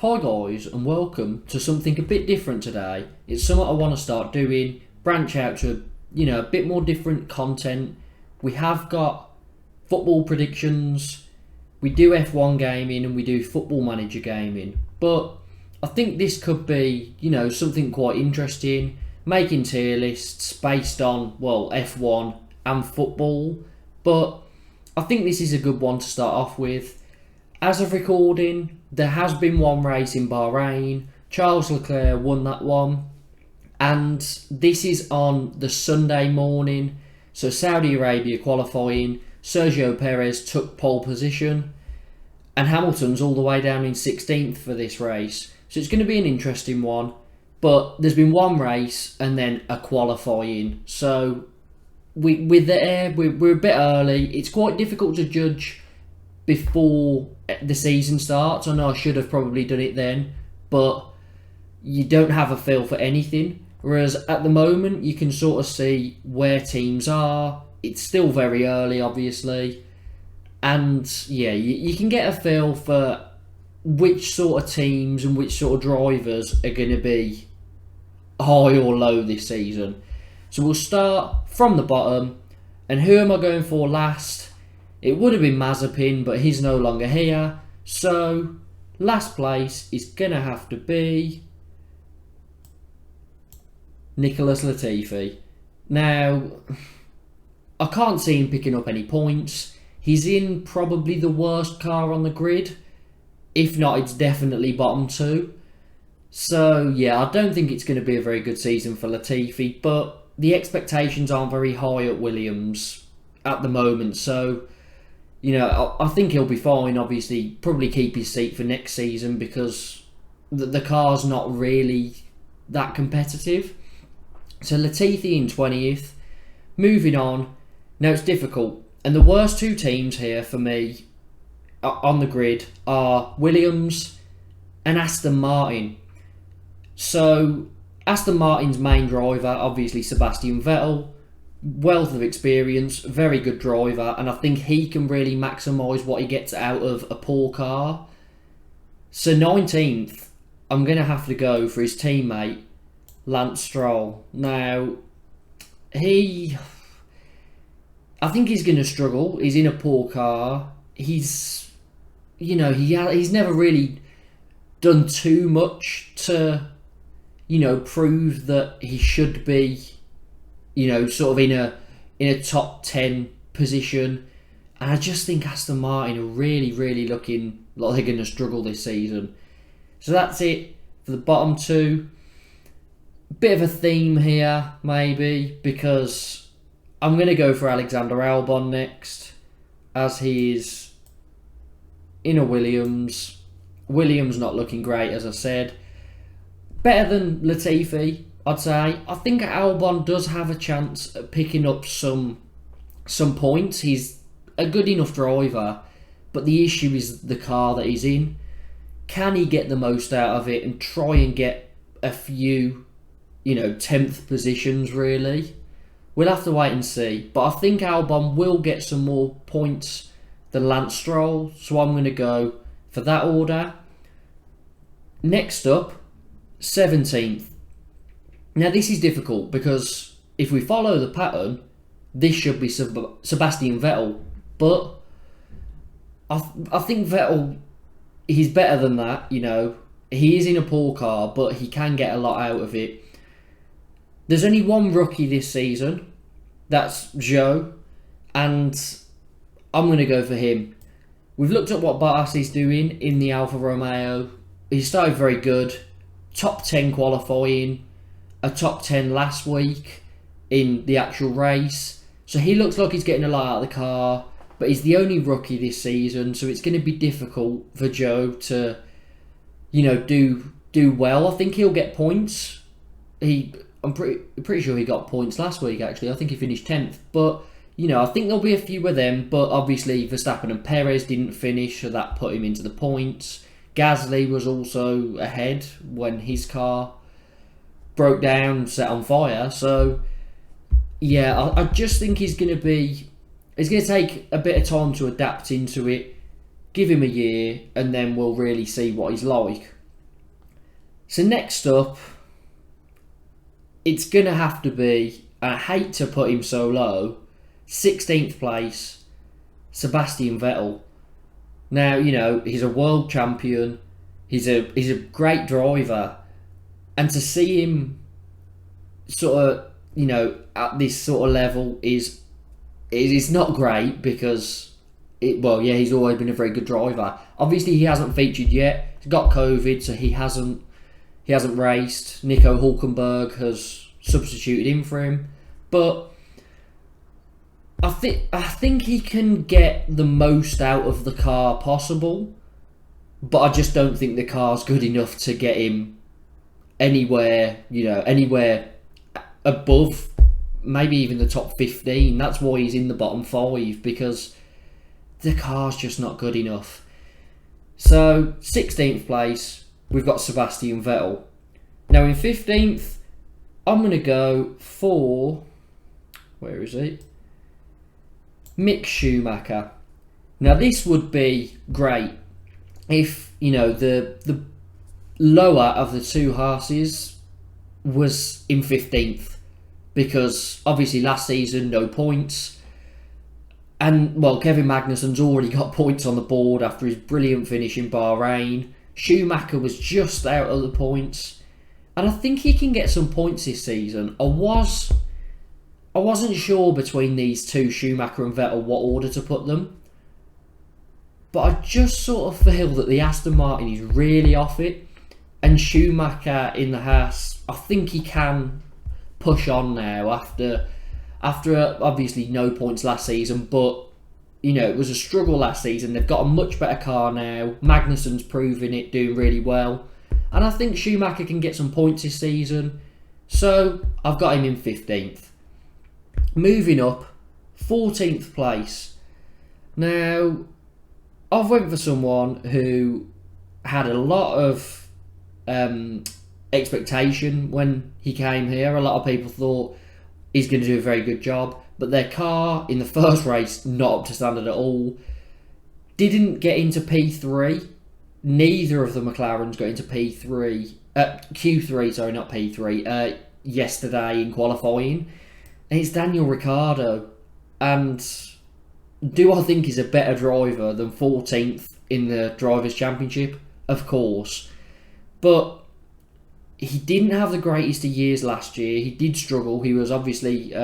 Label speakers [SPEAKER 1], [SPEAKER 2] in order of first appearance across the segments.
[SPEAKER 1] Hi guys, and welcome to something a bit different today. It's something I want to start doing, branch out to, a bit more different content. We have got football predictions, we do F1 gaming and we do football manager gaming. But I think this could be, something quite interesting, making tier lists based on, F1 and football. But I think this is a good one to start off with. As of recording, there has been one race in Bahrain. Charles Leclerc won that one. And this is on the Sunday morning. So Saudi Arabia qualifying. Sergio Perez took pole position. And Hamilton's all the way down in 16th for this race. So it's going to be an interesting one. But there's been one race and then a qualifying. So we're there. We're a bit early. It's quite difficult to judge before the season starts. I know I should have probably done it then, but you don't have a feel for anything. Whereas at the moment, you can sort of see where teams are. It's still very early, obviously. And yeah, you can get a feel for which sort of teams and which sort of drivers are going to be high or low this season. So we'll start from the bottom. And who am I going for last? It would have been Mazepin, but he's no longer here. So, last place is going to have to be Nicolas Latifi. Now, I can't see him picking up any points. He's in probably the worst car on the grid. If not, it's definitely bottom two. So, yeah, I don't think it's going to be a very good season for Latifi, but the expectations aren't very high at Williams at the moment. So, I think he'll be fine. Obviously, probably keep his seat for next season because the car's not really that competitive. So Latifi in 20th. Moving on. Now it's difficult. And the worst two teams here for me on the grid are Williams and Aston Martin. So Aston Martin's main driver, obviously Sebastian Vettel. Wealth of experience, very good driver, and I think he can really maximise what he gets out of a poor car. So 19th, I'm going to have to go for his teammate, Lance Stroll. Now, I think he's going to struggle. He's in a poor car. He's never really done too much to, prove that he should be sort of in a top 10 position. And I just think Aston Martin are really, really looking like they're going to struggle this season. So that's it for the bottom two. Bit of a theme here, maybe, because I'm going to go for Alexander Albon next, as he's in a Williams. Williams not looking great, as I said. Better than Latifi, I'd say. I think Albon does have a chance at picking up some points. He's a good enough driver, but the issue is the car that he's in. Can he get the most out of it and try and get a few, 10th positions, really? We'll have to wait and see. But I think Albon will get some more points than Lance Stroll, so I'm going to go for that order. Next up, 17th. Now this is difficult because if we follow the pattern, this should be Sebastian Vettel. But I think Vettel, he's better than that, He is in a poor car, but he can get a lot out of it. There's only one rookie this season. That's Zhou. And I'm going to go for him. We've looked at what Bottas is doing in the Alfa Romeo. He started very good. Top 10 qualifying. A top 10 last week in the actual race. So he looks like he's getting a lot out of the car, but he's the only rookie this season, so it's going to be difficult for Joe to, do well. I think he'll get points. I'm pretty sure he got points last week, actually. I think he finished 10th, but, I think there'll be a few of them, but obviously Verstappen and Perez didn't finish, so that put him into the points. Gasly was also ahead when his car broke down, set on fire. So yeah, I just think it's going to take a bit of time to adapt into it. Give him a year and then we'll really see what he's like. So next up, it's going to have to be, and I hate to put him so low, 16th place, Sebastian Vettel. Now, you know, he's a world champion, he's a great driver, and to see him sort of, you know, at this sort of level is not great because, he's always been a very good driver. Obviously, he hasn't featured yet. He's got COVID, so he hasn't raced. Nico Hulkenberg has substituted in for him, but I think he can get the most out of the car possible, but I just don't think the car's good enough to get him anywhere above maybe even the top 15. That's why he's in the bottom 5, because the car's just not good enough. So 16th place, we've got Sebastian Vettel. Now in 15th, I'm going to go for, where is he? Mick Schumacher. Now this would be great if, you know, the lower of the two Haas's was in 15th, because obviously last season no points, and Kevin Magnussen's already got points on the board after his brilliant finish in Bahrain. Schumacher was just out of the points, and I think he can get some points this season. I wasn't sure between these two, Schumacher and Vettel, what order to put them, but I just sort of feel that the Aston Martin is really off it, and Schumacher in the Haas, I think he can push on now after obviously no points last season, but you know, it was a struggle last season. They've got a much better car now. Magnussen's proving it, doing really well, and I think Schumacher can get some points this season, so I've got him in 15th. Moving up, 14th place. Now, I've went for someone who had a lot of expectation when he came here. A lot of people thought he's going to do a very good job, but their car in the first race, not up to standard at all. Didn't get into P3. Neither of the McLarens got into Q3, sorry, not P3, yesterday in qualifying. And it's Daniel Ricardo, and do I think he's a better driver than 14th in the Drivers' Championship? Of course, but he didn't have the greatest of years last year. He did struggle. He was obviously,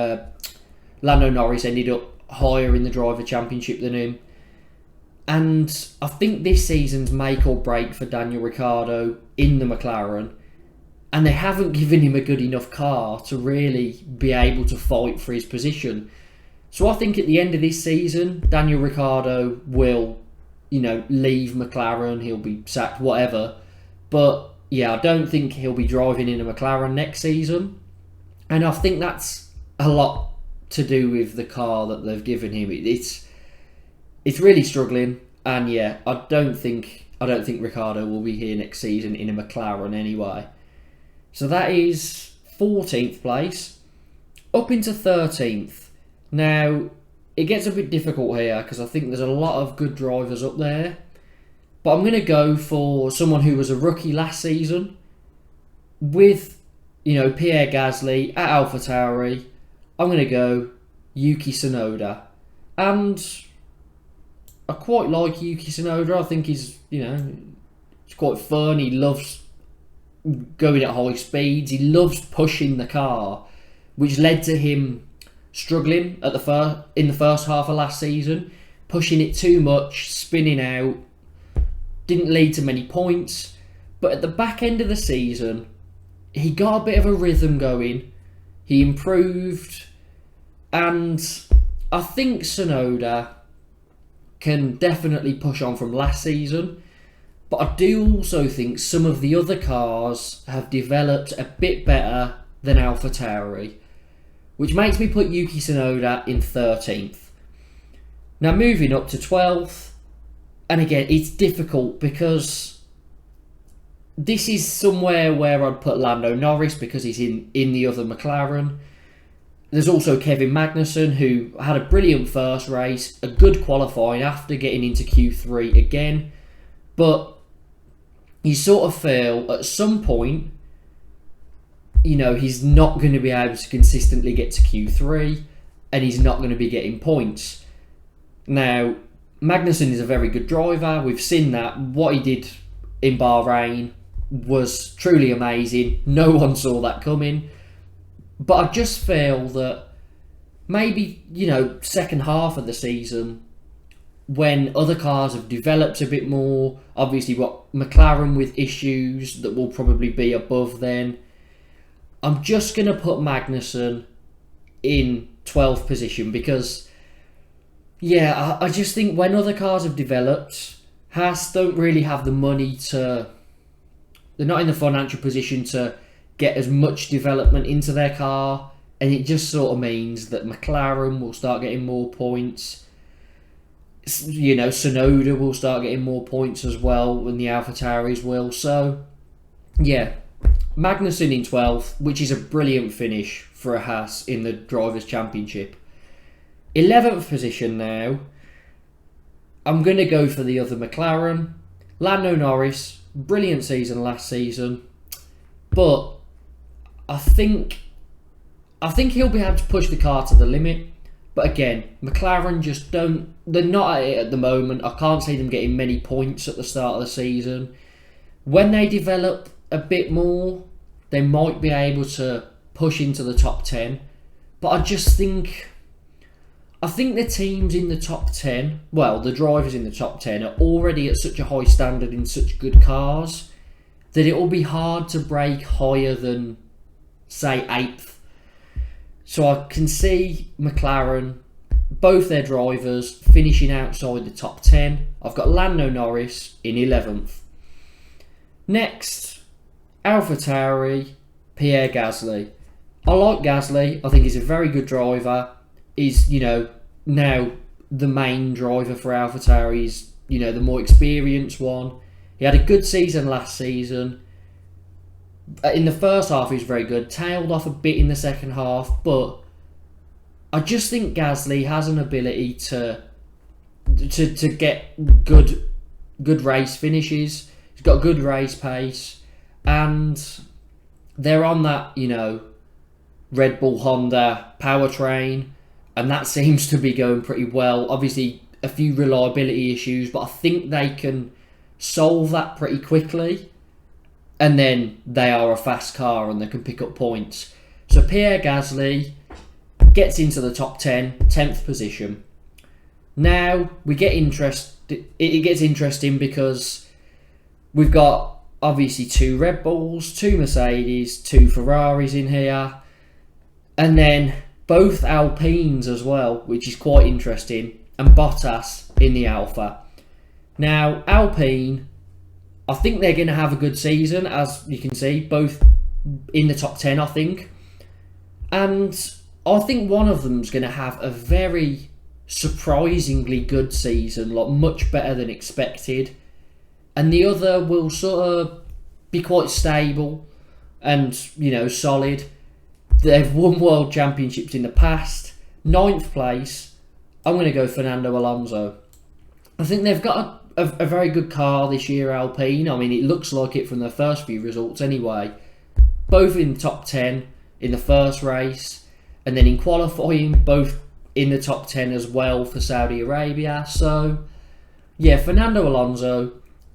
[SPEAKER 1] Lando Norris ended up higher in the Driver Championship than him, and I think this season's make or break for Daniel Ricardo in the McLaren. And they haven't given him a good enough car to really be able to fight for his position. So I think at the end of this season, Daniel Ricardo will, you know, leave McLaren. He'll be sacked, whatever. But yeah, I don't think he'll be driving in a McLaren next season. And I think that's a lot to do with the car that they've given him. It's really struggling. And yeah, I don't think Ricardo will be here next season in a McLaren anyway. So that is 14th place. Up into 13th. Now, it gets a bit difficult here because I think there's a lot of good drivers up there. But I'm going to go for someone who was a rookie last season with, you know, Pierre Gasly at AlphaTauri. I'm going to go Yuki Tsunoda. And I quite like Yuki Tsunoda. I think he's quite fun. He loves going at high speeds. He loves pushing the car, which led to him struggling in the first half of last season, pushing it too much, spinning out. Didn't lead to many points, but at the back end of the season, he got a bit of a rhythm going. He improved, and I think Tsunoda can definitely push on from last season. But I do also think some of the other cars have developed a bit better than AlphaTauri, which makes me put Yuki Tsunoda in 13th. Now moving up to 12th, and again, it's difficult because this is somewhere where I'd put Lando Norris because he's in the other McLaren. There's also Kevin Magnussen, who had a brilliant first race, a good qualifying after getting into Q3 again. But you sort of feel at some point, he's not going to be able to consistently get to Q3 and he's not going to be getting points. Now, Magnussen is a very good driver. We've seen that. What he did in Bahrain was truly amazing. No one saw that coming. But I just feel that maybe, second half of the season, when other cars have developed a bit more, obviously what McLaren with issues that will probably be above then, I'm just going to put Magnussen in 12th position because, I just think when other cars have developed, Haas don't really have the money they're not in the financial position to get as much development into their car, and it just sort of means that McLaren will start getting more points. Tsunoda will start getting more points as well, and the AlphaTauris will. So, Magnussen in 12th, which is a brilliant finish for a Haas in the Drivers' Championship. 11th position now, I'm going to go for the other McLaren. Lando Norris, brilliant season last season, but I think he'll be able to push the car to the limit. But again, McLaren they're not at it at the moment. I can't see them getting many points at the start of the season. When they develop a bit more, they might be able to push into the top 10. But I think the teams in the top 10, the drivers in the top 10 are already at such a high standard in such good cars that it will be hard to break higher than, say, 8th. So I can see McLaren, both their drivers, finishing outside the top 10. I've got Lando Norris in 11th. Next, AlphaTauri, Pierre Gasly. I like Gasly. I think he's a very good driver. He's, now the main driver for AlphaTauri. He's, the more experienced one. He had a good season last season. In the first half, he was very good. Tailed off a bit in the second half, but I just think Gasly has an ability to get good race finishes. He's got good race pace, and they're on that Red Bull Honda powertrain, and that seems to be going pretty well. Obviously, a few reliability issues, but I think they can solve that pretty quickly. And then they are a fast car and they can pick up points. So Pierre Gasly gets into the top 10, 10th position. Now it gets interesting because we've got obviously 2 Red Bulls, 2 Mercedes, 2 Ferraris in here. And then both Alpines as well, which is quite interesting. And Bottas in the Alpha. Now Alpine, I think they're going to have a good season, as you can see, both in the top 10, I think. And I think one of them's going to have a very surprisingly good season, much better than expected. And the other will sort of be quite stable and, solid. They've won world championships in the past. 9th place, I'm going to go Fernando Alonso. I think they've got a very good car this year, Alpine. I mean, it looks like it from the first few results anyway. Both in the top 10 in the first race, and then in qualifying, both in the top 10 as well for Saudi Arabia. So, Fernando Alonso,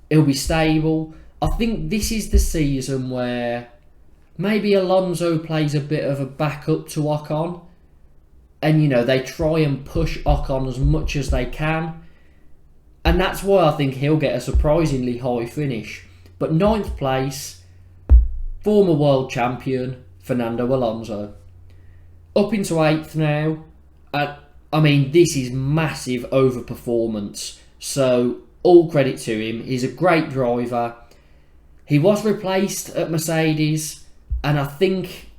[SPEAKER 1] he'll be stable. I think this is the season where maybe Alonso plays a bit of a backup to Ocon, and, they try and push Ocon as much as they can. And that's why I think he'll get a surprisingly high finish. But 9th place, former world champion, Fernando Alonso. Up into 8th now. This is massive overperformance. So, all credit to him. He's a great driver. He was replaced at Mercedes. And I think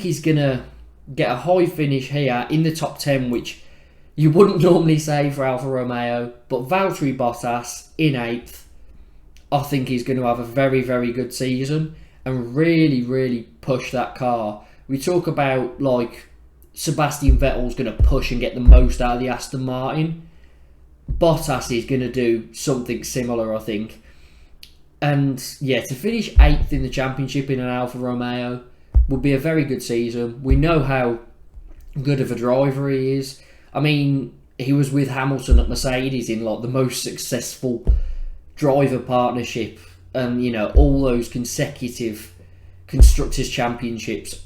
[SPEAKER 1] he's going to get a high finish here in the top 10, which you wouldn't normally say for Alfa Romeo, but Valtteri Bottas in 8th, I think he's going to have a very, very good season and really, really push that car. We talk about Sebastian Vettel's going to push and get the most out of the Aston Martin. Bottas is going to do something similar, I think. And yeah, to finish 8th in the championship in an Alfa Romeo would be a very good season. We know how good of a driver he is. I mean, he was with Hamilton at Mercedes in like the most successful driver partnership, and you know, all those consecutive Constructors' Championships.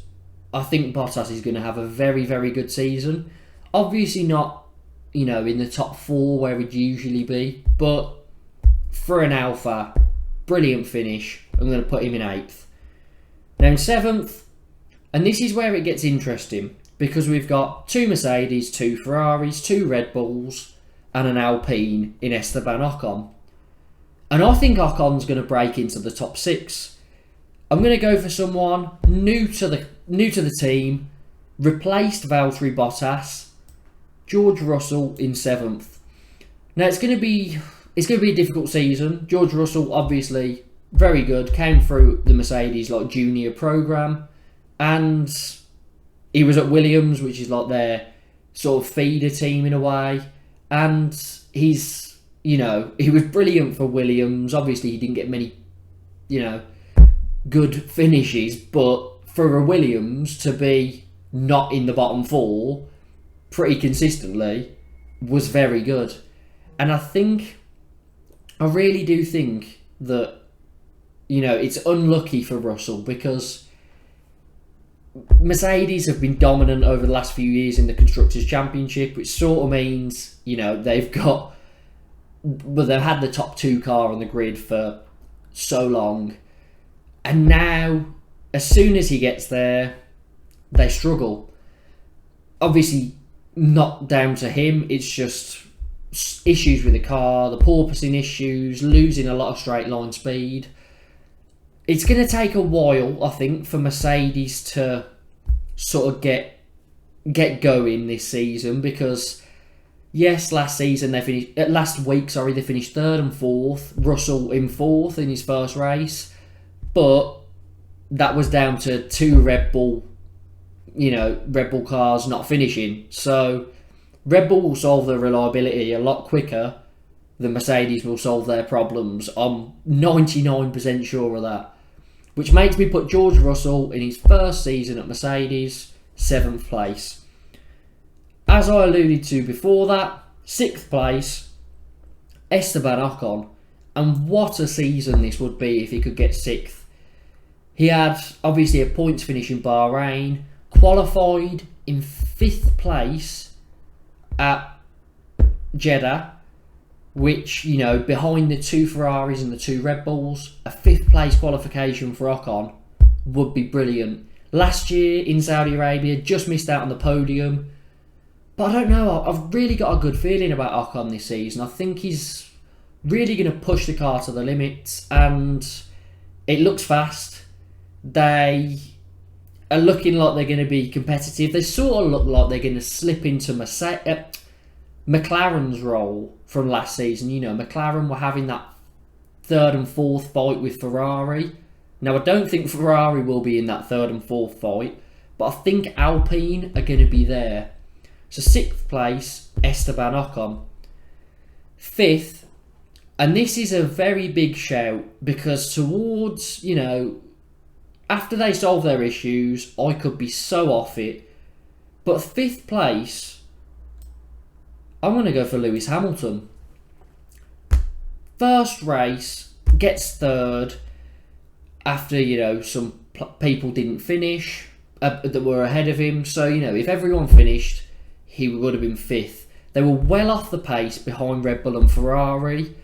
[SPEAKER 1] I think Bottas is going to have a very, very good season. Obviously not, you know, in the top 4 where he'd usually be, but for an Alfa, brilliant finish. I'm going to put him in 8th. Now in 7th, and this is where it gets interesting, because we've got 2 Mercedes, 2 Ferraris, 2 Red Bulls, and an Alpine in Esteban Ocon. And I think Ocon's going to break into the top 6. I'm going to go for someone new to the team, replaced Valtteri Bottas, George Russell in 7th. Now it's going to be a difficult season. George Russell, obviously very good, came through the Mercedes like junior program, and he was at Williams, which is like their sort of feeder team in a way, and he was brilliant for Williams. Obviously he didn't get many, good finishes, but for a Williams to be not in the bottom 4 pretty consistently was very good. And I really do think that, it's unlucky for Russell, because Mercedes have been dominant over the last few years in the Constructors' Championship, which sort of means, they've had the top 2 car on the grid for so long. And now, as soon as he gets there, they struggle. Obviously, not down to him. It's just issues with the car, the porpoising issues, losing a lot of straight line speed. It's going to take a while, I think, for Mercedes to sort of get going this season, because yes, last week they finished 3rd and 4th. Russell in 4th in his first race. But that was down to 2 Red Bull cars not finishing. So Red Bull will solve their reliability a lot quicker than Mercedes will solve their problems. I'm 99% sure of that. Which makes me put George Russell in his first season at Mercedes, 7th place. As I alluded to before that, 6th place, Esteban Ocon. And what a season this would be if he could get 6th. He had, obviously, a points finish in Bahrain, qualified in 5th place at Jeddah, which, behind the 2 Ferraris and the 2 Red Bulls, a 5th place qualification for Ocon would be brilliant. Last year in Saudi Arabia, just missed out on the podium. But I don't know, I've really got a good feeling about Ocon this season. I think he's really going to push the car to the limits, and it looks fast. They are looking like they're going to be competitive. They sort of look like they're going to slip into McLaren's role from last season. McLaren were having that 3rd and 4th fight with Ferrari. Now, I don't think Ferrari will be in that 3rd and 4th fight, but I think Alpine are going to be there. So 6th place, Esteban Ocon. 5th, and this is a very big shout, because towards, after they solve their issues, I could be so off it. But 5th place, I'm going to go for Lewis Hamilton. First race, gets 3rd after, some people didn't finish that were ahead of him. So, if everyone finished, he would have been 5th. They were well off the pace behind Red Bull and Ferrari.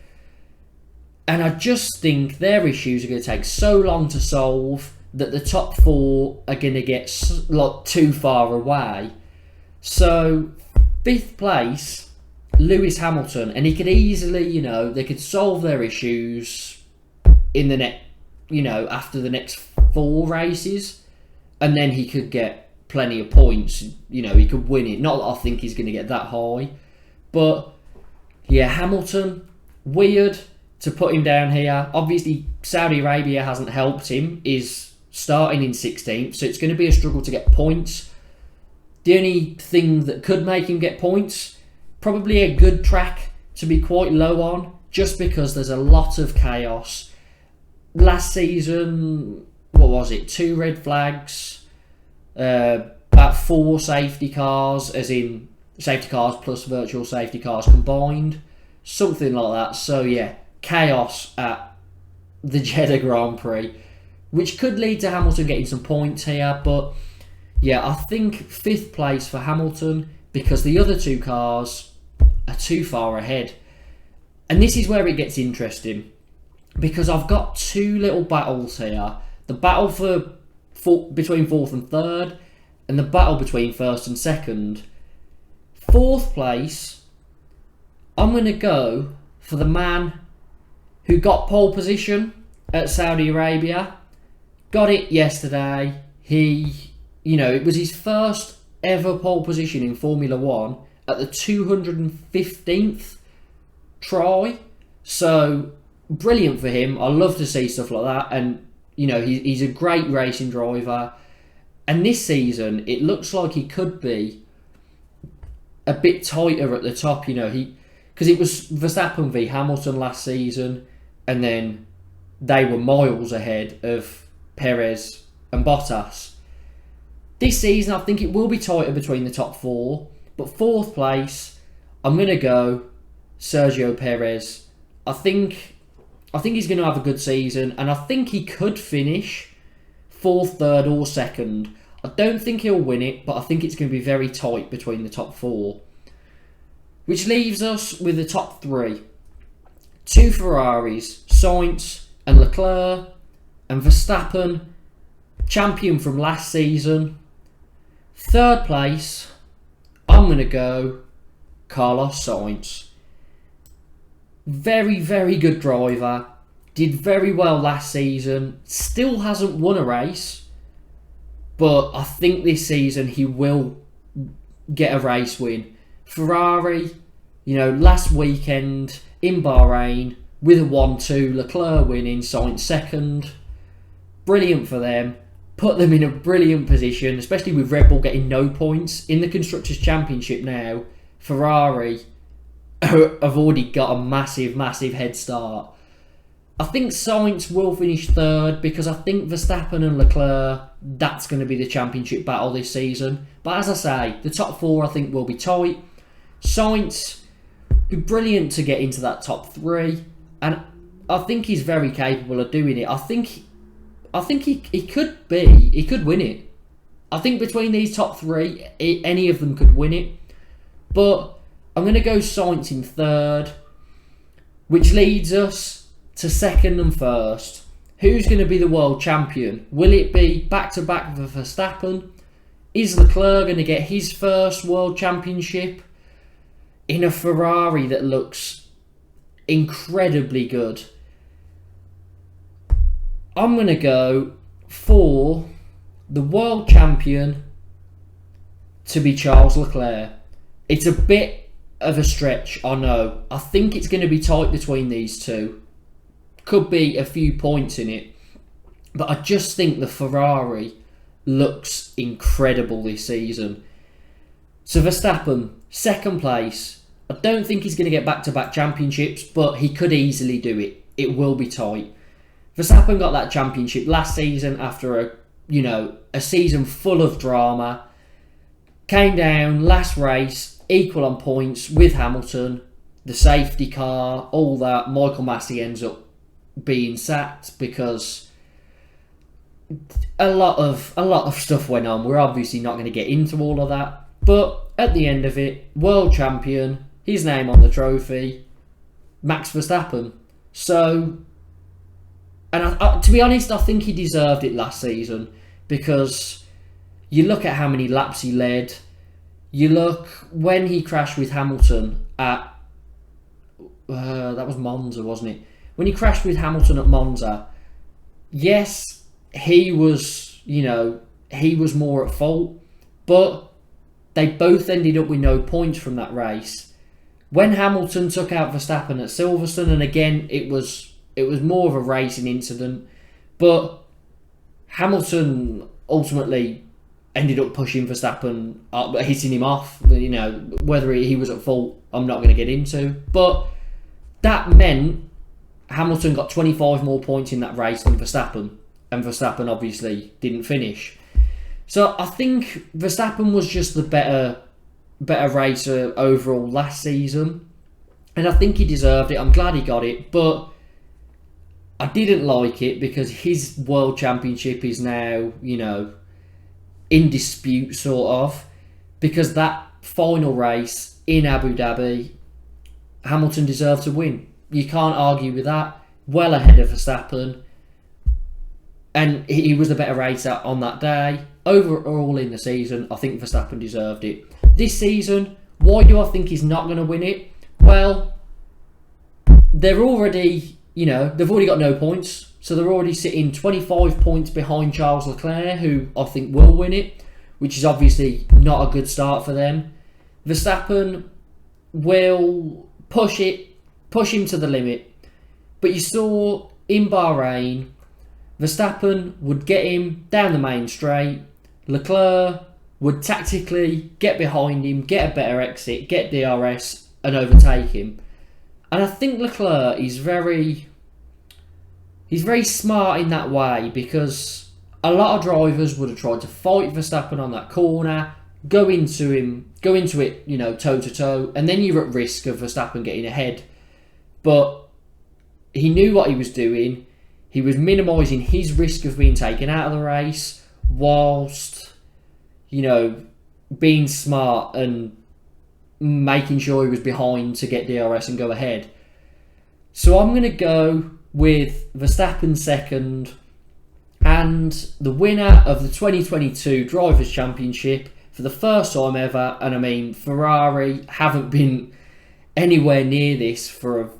[SPEAKER 1] And I just think their issues are going to take so long to solve that the top 4 are going to get too far away. So 5th place, Lewis Hamilton, and he could easily, they could solve their issues in the after the next 4 races, and then he could get plenty of points. He could win it. Not that I think he's going to get that high, but yeah, Hamilton, weird to put him down here. Obviously, Saudi Arabia hasn't helped him. Is starting in 16th, so it's going to be a struggle to get points. The only thing that could make him get points, probably a good track to be quite low on, just because there's a lot of chaos. last season, what was it? 2 red flags, about 4 safety cars, as in safety cars plus virtual safety cars combined, something like that. So yeah, chaos at the Jeddah Grand Prix, which could lead to Hamilton getting some points here. But yeah, I think 5th place for Hamilton, because the other 2 cars are too far ahead. And this is where it gets interesting, because I've got 2 little battles here. The battle between 4th and 3rd, and the battle between 1st and 2nd. 4th place, I'm going to go for the man who got pole position at Saudi Arabia. Got it yesterday. It was his first ever pole position in Formula 1 at the 215th try. So, brilliant for him. I love to see stuff like that. And, he's a great racing driver. And this season, it looks like he could be a bit tighter at the top, because it was Verstappen v Hamilton last season, and then they were miles ahead of Perez and Bottas. This season, I think it will be tighter between the top 4, but 4th place, I'm going to go Sergio Perez. I think he's going to have a good season, and I think he could finish 4th, 3rd or 2nd. I don't think he'll win it, but I think it's going to be very tight between the top 4. Which leaves us with the top 3. 2 Ferraris, Sainz and Leclerc, and Verstappen, champion from last season. 3rd place, I'm going to go Carlos Sainz. Very, very good driver. Did very well last season. Still hasn't won a race. But I think this season he will get a race win. Ferrari, last weekend in Bahrain with a 1-2, Leclerc winning, Sainz 2nd. Brilliant for them. Put them in a brilliant position, especially with Red Bull getting no points. In the Constructors' Championship now, Ferrari have already got a massive, massive head start. I think Sainz will finish 3rd, because I think Verstappen and Leclerc, that's going to be the championship battle this season. But as I say, the top 4 I think will be tight. Sainz, be brilliant to get into that top 3, and I think he's very capable of doing it. I think he could win it. I think between these top 3, any of them could win it. But I'm going to go Sainz in 3rd, which leads us to 2nd and 1st. Who's going to be the world champion? Will it be back-to-back for Verstappen? Is Leclerc going to get his first world championship in a Ferrari that looks incredibly good? I'm going to go for the world champion to be Charles Leclerc. It's a bit of a stretch, I know. I think it's going to be tight between these 2. Could be a few points in it. But I just think the Ferrari looks incredible this season. So Verstappen, 2nd place. I don't think he's going to get back-to-back championships, but he could easily do it. It will be tight. Verstappen got that championship last season after a season full of drama. Came down, last race, equal on points with Hamilton. The safety car, all that. Michael Massey ends up being sacked because a lot of stuff went on. We're obviously not going to get into all of that, but at the end of it, world champion, his name on the trophy, Max Verstappen. So, and to be honest, I think he deserved it last season, because you look at how many laps he led. You look when he crashed with Hamilton at that was Monza, wasn't it? When he crashed with Hamilton at Monza, yes, he was more at fault, but they both ended up with no points from that race. When Hamilton took out Verstappen at Silverstone, and again, it was more of a racing incident, but Hamilton ultimately ended up pushing Verstappen up, hitting him off. Whether he was at fault, I'm not going to get into, but that meant Hamilton got 25 more points in that race than Verstappen, and Verstappen obviously didn't finish. So I think Verstappen was just the better racer overall last season, and I think he deserved it. I'm glad he got it, but I didn't like it because his world championship is now, in dispute, sort of, because that final race in Abu Dhabi, Hamilton deserved to win. You can't argue with that. Well ahead of Verstappen, and he was the better racer on that day. Overall in the season, I think Verstappen deserved it. This season, why do I think he's not going to win it? Well, they're already, they've already got no points. So they're already sitting 25 points behind Charles Leclerc, who I think will win it, which is obviously not a good start for them. Verstappen will push him to the limit. But you saw in Bahrain, Verstappen would get him down the main straight. Leclerc would tactically get behind him, get a better exit, get DRS and overtake him. And I think Leclerc is very smart in that way, because a lot of drivers would have tried to fight Verstappen on that corner, go into it, toe to toe, and then you're at risk of Verstappen getting ahead. But he knew what he was doing. He was minimising his risk of being taken out of the race, whilst, being smart and making sure he was behind to get DRS and go ahead. So I'm going to go with Verstappen second, and the winner of the 2022 Drivers' Championship for the first time ever. And I mean, Ferrari haven't been anywhere near this for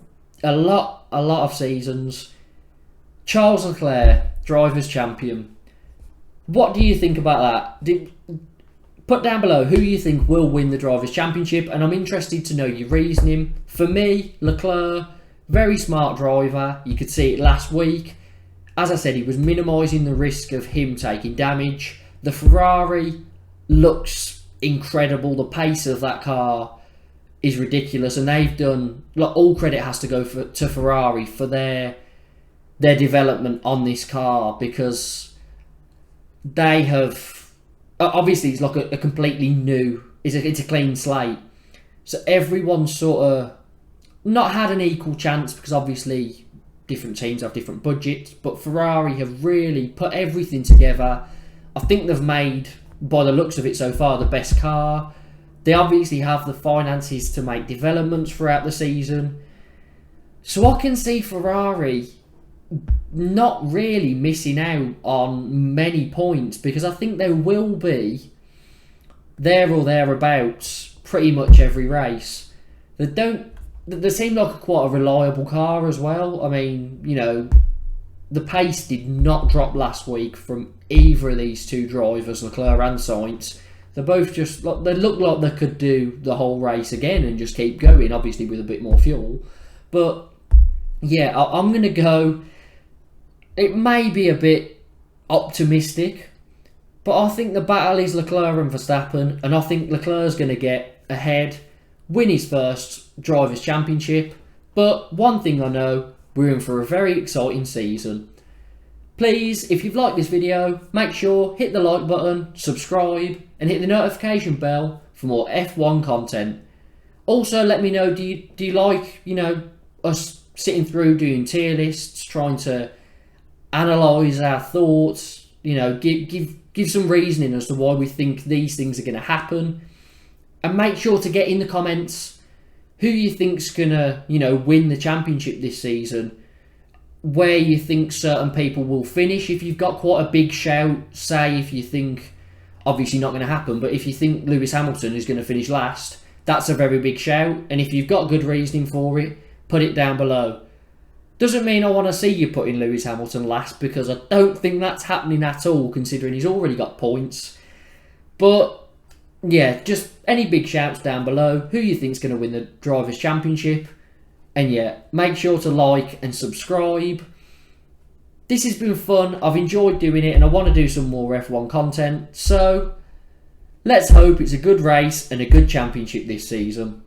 [SPEAKER 1] a lot of seasons. Charles Leclerc, Drivers' Champion. What do you think about that? Put down below who you think will win the Drivers' Championship, and I'm interested to know your reasoning. For me, Leclerc, very smart driver. You could see it last week. As I said, he was minimising the risk of him taking damage. The Ferrari looks incredible. The pace of that car is ridiculous, and they've done, all credit has to go to Ferrari for their development on this car, because they have, obviously it's like a completely new, it's a clean slate, so everyone's sort of not had an equal chance, because obviously different teams have different budgets, but Ferrari have really put everything together. I think they've made, by the looks of it so far, the best car. They obviously have the finances to make developments throughout the season. So I can see Ferrari not really missing out on many points, because I think they will be there or thereabouts pretty much every race. They seem like quite a reliable car as well. I mean, the pace did not drop last week from either of these two drivers, Leclerc and Sainz. They're both just, they look like they could do the whole race again and just keep going, obviously with a bit more fuel. But yeah, I'm going to go, it may be a bit optimistic, but I think the battle is Leclerc and Verstappen, and I think Leclerc's going to get ahead, win his first Drivers' Championship. But one thing I know, we're in for a very exciting season. Please, if you've liked this video, make sure hit the like button, subscribe, and hit the notification bell for more F1 content. Also, let me know, do you like, us sitting through doing tier lists, trying to analyse our thoughts, give some reasoning as to why we think these things are going to happen. And make sure to get in the comments who you think's going to, win the championship this season, where you think certain people will finish. If you've got quite a big shout, say if you think, obviously not going to happen, but if you think Lewis Hamilton is going to finish last, that's a very big shout. And if you've got good reasoning for it, put it down below. Doesn't mean I want to see you putting Lewis Hamilton last, because I don't think that's happening at all, considering he's already got points. But yeah, just any big shouts down below, who you think's going to win the Drivers' Championship. And yeah, make sure to like and subscribe. This has been fun. I've enjoyed doing it, and I want to do some more F1 content. So let's hope it's a good race and a good championship this season.